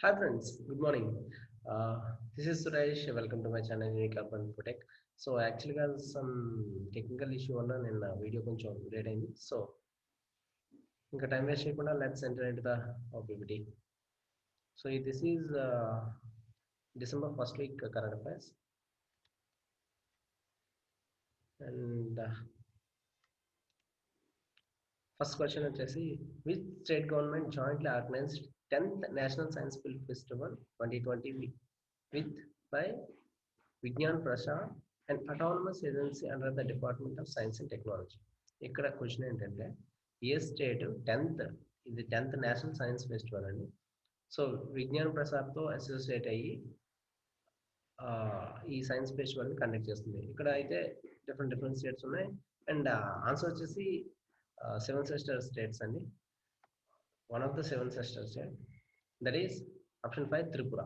Hi friends, good morning. Uh, this is Suresh. Welcome to my channel Unique Urban Protect. So actually got some technical issue వల్ల నేను video కొంచెం late అయింది. So ఇంకా time waste చేయకుండా let's enter into the PPT. So this is December first week current affairs and first question వచ్చేసి which state government jointly organized 10th National Science Film Festival 2020 with by Vigyan Prasad and autonomous agency under the Department of Science and Technology. ఇక్కడ question ఏంటంటే ఏ state 10th ఇది 10th national science festival అండి. So Vignan ప్రసాద్తో associate అయ్యి ఈ science ఫెస్టివల్ని conduct చేస్తుంది. ఇక్కడ అయితే different states ఉన్నాయి అండ్ ఆన్సర్ వచ్చేసి సెవెన్ సిస్టర్ స్టేట్స్ అండి. One of the seven sister state that is option 5 Tripura.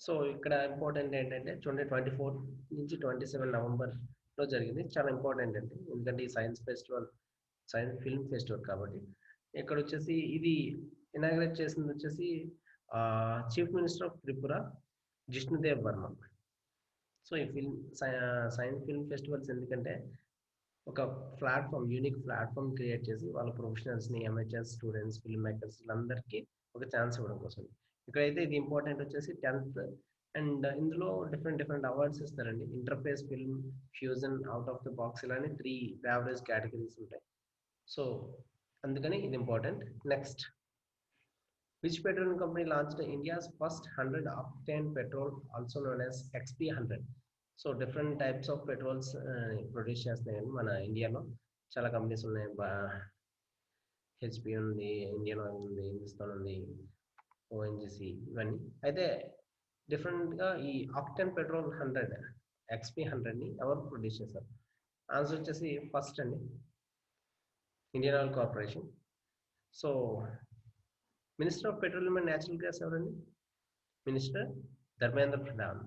So ఇక్కడ ఇంపార్టెంట్ ఏంటంటే 2024 నుంచి 27 నవంబర్లో జరిగింది. చాలా ఇంపార్టెంట్ అండి, ఎందుకంటే ఈ సైన్స్ ఫిల్మ్ ఫెస్టివల్ కాబట్టి. ఇక్కడ వచ్చేసి ఇది ఇనాగ్రేట్ చేసింది వచ్చేసి chief minister of Tripura Jishnu Dev Varma. So ఈ సైన్స్ ఫిల్మ్ ఫెస్టివల్స్ ఎందుకంటే ఒక యూనిక్ ప్లాట్ఫామ్ క్రియేట్ చేసి వాళ్ళ ప్రొఫెషనల్స్ని, అమేచర్స్, స్టూడెంట్స్, ఫిల్మ్ మేకర్స్ వీళ్ళందరికీ ఒక ఛాన్స్ ఇవ్వడం కోసం. ఇక్కడైతే ఇది ఇంపార్టెంట్ వచ్చేసి 10th అండ్ ఇందులో డిఫరెంట్ అవార్డ్స్ ఇస్తారండి. Interface, film, fusion, out of the box ఇలానే 3 యావరేజ్ కేటగిరీస్ ఉంటాయి. సో అందుకని ఇది important. Next, which petroleum company launched India's first 100 octane petrol also known as XP100. So different types of petrols produce చేస్తున్నాయండి మన ఇండియాలో. చాలా companies ఉన్నాయి. HP ఉంది, ఇండియన్ ఆయిల్ ఉంది, హిందుస్థాన్ ఉంది, ONGC ఇవన్నీ. అయితే డిఫరెంట్గా ఈ ఆక్టేన్ పెట్రోల్ 100 XP100ని ఎవరు ప్రొడ్యూస్ చేశారు? ఆన్సర్ వచ్చేసి ఫస్ట్ అండి Indian oil corporation. So minister of petroleum and natural gas ఎవరండి? మినిస్టర్ ధర్మేంద్ర ప్రధాన్.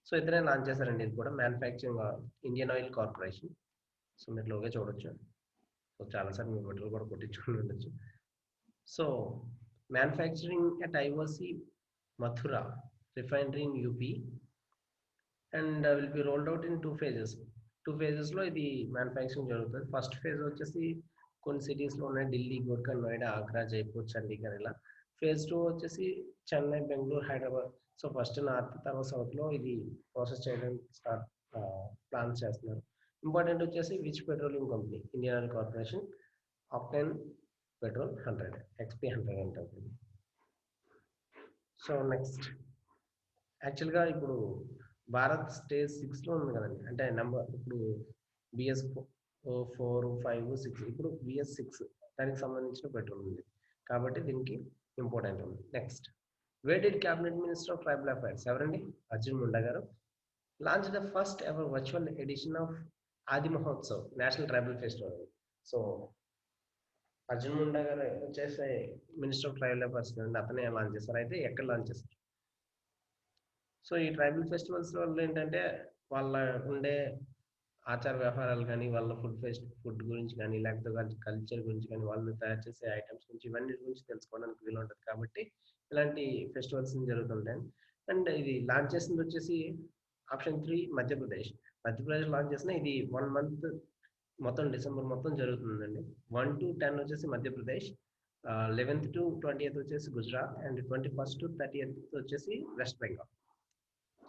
సో ఇద్దరే లాంచ్ చేశారండి. ఇది కూడా manufacturing Indian oil corporation. So మీరు లోగే చూడొచ్చు. సో చాలాసార్లు మీ బట్టలు కూడా కొట్టించుకుని ఉండొచ్చు. So manufacturing at IOC Mathura refinery in UP and will be rolled out in 2 phases. 2 phases-లో ఇది మ్యానుఫ్యాక్చరింగ్ జరుగుతుంది. ఫస్ట్ ఫేజ్ వచ్చేసి కొన్ని సిటీస్లో ఉన్నాయి, ఢిల్లీ, గోర్ఖా, నోయిడా, ఆగ్రా, జైపూర్, చండీగఢ్ ఇలా. ఫేజ్ 2 వచ్చేసి Chennai, Bengaluru, Hyderabad. So first north, తర్వాత సౌత్లో ఇది ప్రాసెస్ చేయడానికి ప్లాన్ చేస్తున్నారు. ఇంపార్టెంట్ వచ్చేసి which petroleum company? Indian oil corporation octane petrol 100 XP100 అంటే. సో నెక్స్ట్, యాక్చువల్గా ఇప్పుడు భారత్ స్టేజ్ 6లో ఉంది కదండి. అంటే నెంబర్ ఇప్పుడు BS 4, 5, 6, ఇప్పుడు BS 6 దానికి సంబంధించిన పెట్రోల్ ఉంది కాబట్టి దీనికి ఇంపార్టెంట్ ఉంది. Next, where did cabinet minister of tribal affairs ఎవరండి? అర్జున్ ముండా గారు launch the first ever virtual edition of Aadi Mahotsav national tribal festival. So Arjun Munda గారు వచ్చేసి మినిస్టర్ ఆఫ్ ట్రైబల్ అఫైర్స్ కదండి, అతనే లాంచ్ చేస్తారు. అయితే ఎక్కడ లాంచ్ చేస్తారు? సో ఈ ట్రైబల్ ఫెస్టివల్స్ వల్ల ఏంటంటే వాళ్ళ ఉండే ఆచార వ్యవహారాలు కానీ, వాళ్ళ ఫుడ్ గురించి కానీ, లేకపోతే కల్చర్ గురించి కానీ, వాళ్ళు తయారు చేసే ఐటమ్స్ గురించి, ఇవన్నీ గురించి తెలుసుకోవడానికి వీలు ఉంటుంది కాబట్టి ఇలాంటి ఫెస్టివల్స్ జరుగుతుంటాయి. అండ్ ఇది లాంచ్ చేసింది వచ్చేసి ఆప్షన్ 3 మధ్యప్రదేశ్ లాంచ్ చేసిన. ఇది 1 month మొత్తం డిసెంబర్ మొత్తం జరుగుతుందండి. 1 to 10 వచ్చేసి మధ్యప్రదేశ్, 11th to 20th వచ్చేసి Gujarat and 21st to 30th వచ్చేసి వెస్ట్ బెంగాల్.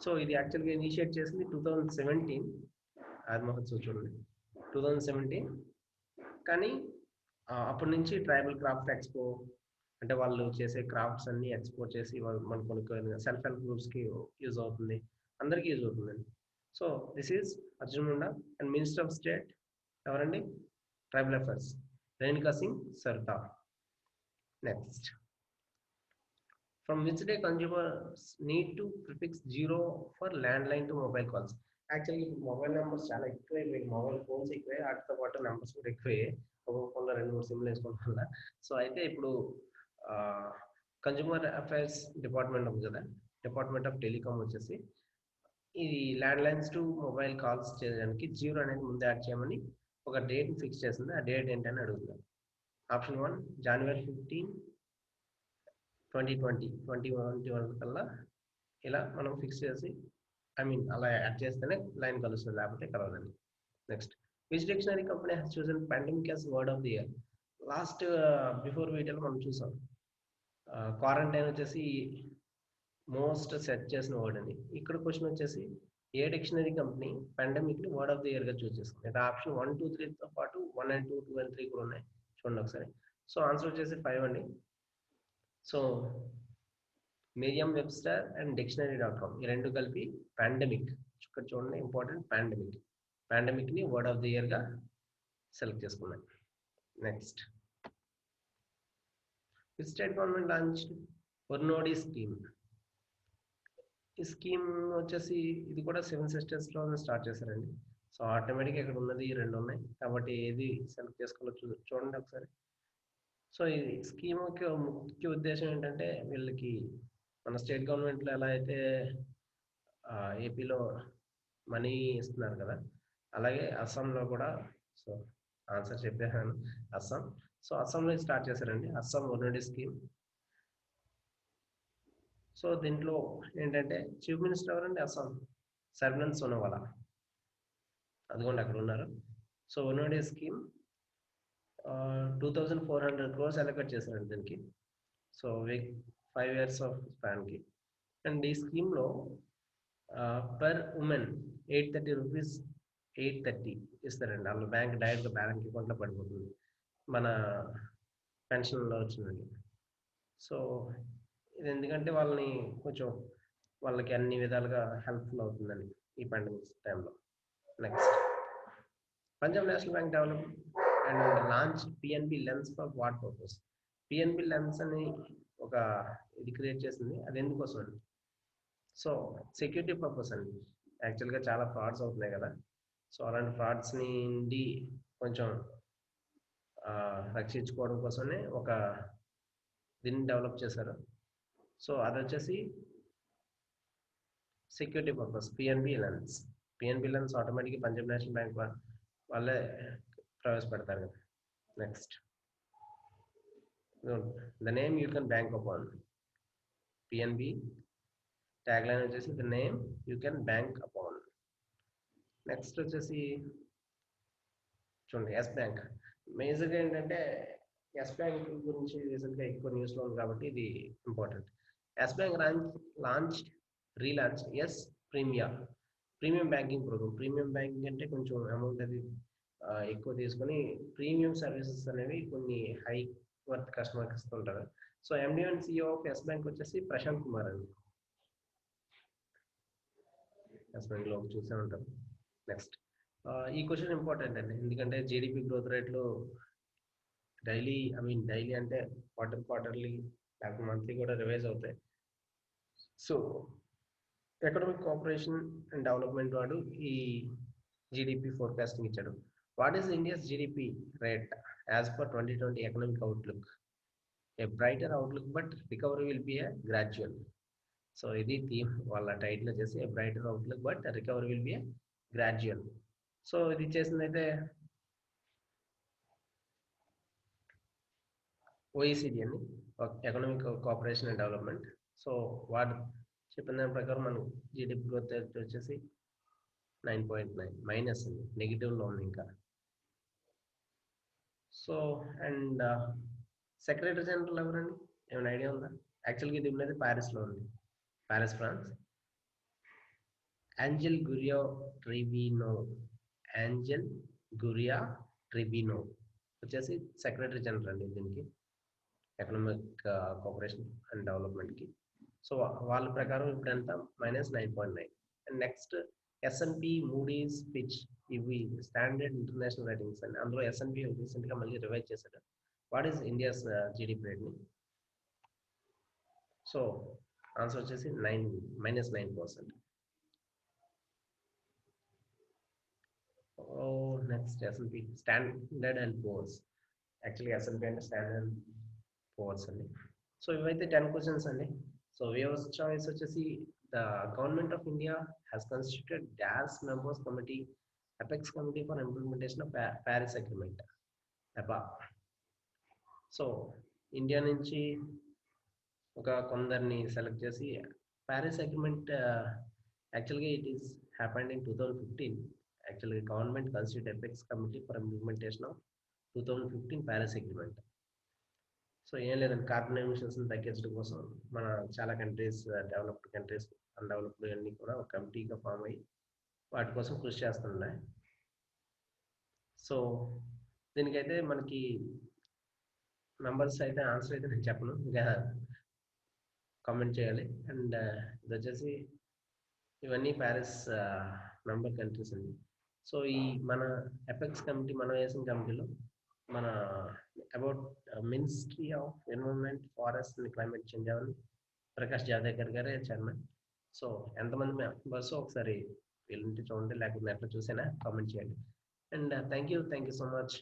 సో ఇది యాక్చువల్గా ఇనిషియేట్ చేసింది 2017 ఆది మహోత్సవ్ చూడండి 2017. కానీ అప్పటి నుంచి ట్రైబల్ క్రాఫ్ట్ ఎక్స్పో అంటే వాళ్ళు చేసే క్రాఫ్ట్స్ అన్ని ఎక్స్పోర్ట్ చేసి మన కొన్ని సెల్ఫ్ హెల్ప్ గ్రూప్స్కి యూజ్ అవుతుంది, అందరికీ యూజ్ అవుతుందండి. So this is Arjun Munda. And minister of state ఎవరండి? Tribal affairs Renuka Singh Sardar. Next, from which day consumers need to prefix 0 for landline to mobile calls. Actually ఇప్పుడు మొబైల్ నెంబర్స్ చాలా ఎక్కువైపోయాయి, మొబైల్ ఫోన్స్ ఎక్కువే, వాటితో పాటు నెంబర్స్ కూడా ఎక్కువే. ఒక్కొక్క ఫోన్లో 2-3 సిమ్లు వేసుకోవడం వల్ల. సో అయితే ఇప్పుడు కన్జ్యూమర్ అఫైర్స్ డిపార్ట్మెంట్ ఉంది కదా, డిపార్ట్మెంట్ ఆఫ్ టెలికామ్ వచ్చేసి ఇది ల్యాండ్లైన్స్ టు మొబైల్ కాల్స్ చేయడానికి 0 అనేది ముందు యాడ్ చేయమని ఒక డేట్ ఫిక్స్ చేసింది. ఆ డేట్ ఏంటని అడుగుతున్నారు. ఆప్షన్ 1 January 15, 2021 కల్లా ఇలా మనం ఫిక్స్ చేసి అలా యాడ్ చేస్తేనే లైన్ కలుస్తుంది, లేకపోతే కలవదండి. Next, which dictionary company has chosen pandemic as word of the year? Last before వీడియోలో మనం చూసాం క్వారంటైన్ వచ్చేసి మోస్ట్ సెర్చ్ చేసిన వర్డ్ అని. ఇక్కడ క్వశ్చన్ వచ్చేసి ఏ డిక్షనరీ కంపెనీ పాండమిక్ ని వర్డ్ ఆఫ్ ది ఇయర్ గా చూస్ చేసుకుంది? ఇక్కడ ఆప్షన్ 1, 2, 3తో పాటు 1 and 2, 2 and 3 కూడా ఉన్నాయి, చూడండి ఒకసారి. సో ఆన్సర్ వచ్చేసి 5 అండి. So Merriam Webster and dictionary ఈ రెండు కలిపి పాండమిక్, ఇక్కడ చూడండి ఇంపార్టెంట్, పాండమిక్ ని వర్డ్ ఆఫ్ ది ఇయర్ గా సెలెక్ట్ చేసుకున్నాయి. Next, state government launch Orunodoi scheme. ఈ స్కీమ్ వచ్చేసి ఇది కూడా 7 సిస్టర్స్ లో స్టార్ట్ చేశారండి. సో ఆటోమేటిక్ ఇక్కడ ఉన్నది ఈ రెండు ఉన్నాయి, కాబట్టి ఏది సెలెక్ట్ చేసుకోవాలో చూడండి ఒకసారి. సో ఈ స్కీమ్ ముఖ్య ఉద్దేశం ఏంటంటే, వీళ్ళకి మన స్టేట్ గవర్నమెంట్లో ఎలా అయితే ఏపీలో మనీ ఇస్తున్నారు కదా, అలాగే అస్సాంలో కూడా. సో ఆన్సర్ చెప్పాను, అస్సాం. సో అస్సాంలో స్టార్ట్ చేశారండి, అస్సాం వర్నోడి స్కీమ్. సో దీంట్లో ఏంటంటే చీఫ్ మినిస్టర్ ఎవరండి? అస్సాం సర్బానంద్ సోనోవాలా, అదిగోండి అక్కడ ఉన్నారు. So Orunodoi scheme 2400 crores allocate చేశారండి దీనికి. సో 5 years ఆఫ్ స్పాన్కి. అండ్ ఈ స్కీమ్లో పర్ ఉమెన్ 830 rupees 830 ఇస్తారండి. వాళ్ళ బ్యాంక్ డైరెక్ట్గా బ్యాంక్ అకౌంట్లో పడిపోతుంది, మన పెన్షన్లో వచ్చిందండి. సో ఇది ఎందుకంటే వాళ్ళకి అన్ని విధాలుగా హెల్ప్ఫుల్ అవుతుందని ఈ పాండమిక్ టైంలో. Next, Punjab national bank develop and launch PNB lens for what purpose? PNB lens అని ఒక ఇది క్రియేట్ చేసింది, అది ఎందుకోసం అండి? సో సెక్యూరిటీ పర్పస్ అండి. యాక్చువల్గా చాలా ఫ్రాడ్స్ అవుతున్నాయి కదా, సో అలాంటి ఫ్రాడ్స్ నుండి కొంచెం రక్షించుకోవడం కోసమే ఒక దీన్ని డెవలప్ చేశారు. సో అది వచ్చేసి సెక్యూరిటీ పర్పస్ పిఎన్బి లెన్స్ ఆటోమేటిక్గా పంజాబ్ నేషనల్ బ్యాంక్ వాళ్ళే ప్రవేశపెడతారు కదా. Next, the name you can bank upon. PNB tag line వచ్చేసి the name you can bank upon. Next వచ్చేసి చూడండి, ఎస్ బ్యాంక్. మేజర్గా ఏంటంటే ఎస్ బ్యాంక్ గురించి రీసెంట్గా ఎక్కువ న్యూస్లో ఉంది కాబట్టి ఇది important. Yes Bank relaunch Yes premium banking programme. Premium banking అంటే కొంచెం అమౌంట్ అది ఎక్కువ తీసుకొని ప్రీమియం సర్వీసెస్ అనేవి కొన్ని హై వర్త్ కస్టమర్కి ఇస్తుంటారు. So MD and CEO of Yes Bank వచ్చేసి ప్రశాంత్ కుమార్ అండి. ఎస్ బ్యాంక్లో చూసే ఉంటారు. నెక్స్ట్, ఈ క్వశ్చన్ ఇంపార్టెంట్ అండి, ఎందుకంటే జీడిపి గ్రోత్ రేట్లు డైలీ అంటే క్వార్టర్లీ లేకపోతే మంత్లీ కూడా రివైజ్ అవుతాయి. So economic cooperation and development వాడు ఈ జీడిపి ఫోర్కాస్టింగ్ ఇచ్చాడు. What is India's GDP rate as per 2020 economic outlook? A brighter outlook but recovery will be a gradual. So ఇది theme, వాళ్ళ title వచ్చేసి a brighter outlook but recovery will be a gradual. So ఇది చేసిందైతే OECD అండి, economic cooperation and development. So వాడు చెప్పిన దాని ప్రకారం మనకు జీడిపి గ్రోత్ రేట్ వచ్చేసి 9.9 మైనస్ అండి, నెగిటివ్లో ఉంది ఇంకా. సో అండ్ సెక్రటరీ జనరల్ ఎవరండి, ఏమైనా ఐడియా ఉందా? యాక్చువల్గా ఇది ఉన్నది ప్యారిస్లో ఉంది, Paris France. Angel Gurria Trevino వచ్చేసి సెక్రటరీ జనరల్ అండి దీనికి, ఎకనామిక్ కోఆపరేషన్ అండ్ డెవలప్మెంట్కి. సో వాళ్ళ ప్రకారం ఇప్పుడు ఎంత? -9.9. And next, S&P, Moody's, Fitch ఇవి స్టాండర్డ్ ఇంటర్నేషనల్ రేటింగ్స్ అండి. అందులో S&P రీసెంట్గా మళ్ళీ రివైజ్ చేశాడు. వాట్ ఈస్ ఇండియాస్ జీడిపి రేట్ని? సో ఆన్సర్ వచ్చేసి -9%. Next, S&P standard and Poor's. యాక్చువల్గా S&P అంటే స్టాండర్డ్ అండ్ పోర్స్ అండి. సో ఇవైతే 10 క్వశ్చన్స్ అండి. సో వ్యూవర్స్ చాయిస్ వచ్చేసి the government of India has constituted dash members committee, apex committee for implementation of Paris agreement, ఎపా. So India నుంచి ఒక కొందరిని select చేసి ప్యారిస్ అగ్రిమెంట్ యాక్చువల్గా ఇట్ ఈస్ హ్యాపెండ్ ఇన్ 2015. యాక్చువల్గా government constitute apex committee for implementation of 2015 Paris agreement. So ఏం లేదండి, carbon ఎమిషన్స్ని తగ్గించడం కోసం మన చాలా కంట్రీస్, డెవలప్డ్ కంట్రీస్, అన్డెవలప్డ్ అన్నీ కూడా ఒక కమిటీగా ఫామ్ అయ్యి వాటి కోసం కృషి చేస్తున్నాయి. సో దీనికైతే మనకి నంబర్స్ అయితే ఆన్సర్ అయితే నేను చెప్పను, ఇంకా కామెంట్ చేయాలి. అండ్ ఇది వచ్చేసి ఇవన్నీ ప్యారిస్ మెంబర్ కంట్రీస్ అండి. సో ఈ మన ఎపెక్స్ కమిటీ, మనం వేసిన కమిటీలో మన about ministry of environment, forest and climate change అని ప్రకాష్ జావదేకర్ గారే చైర్మన్. సో ఎంతమంది మెంబర్స్ ఒకసారి వీళ్ళంటే చూడండి, లేకపోతే ఎట్లా చూసినా కామెంట్ చేయండి. And thank you so much.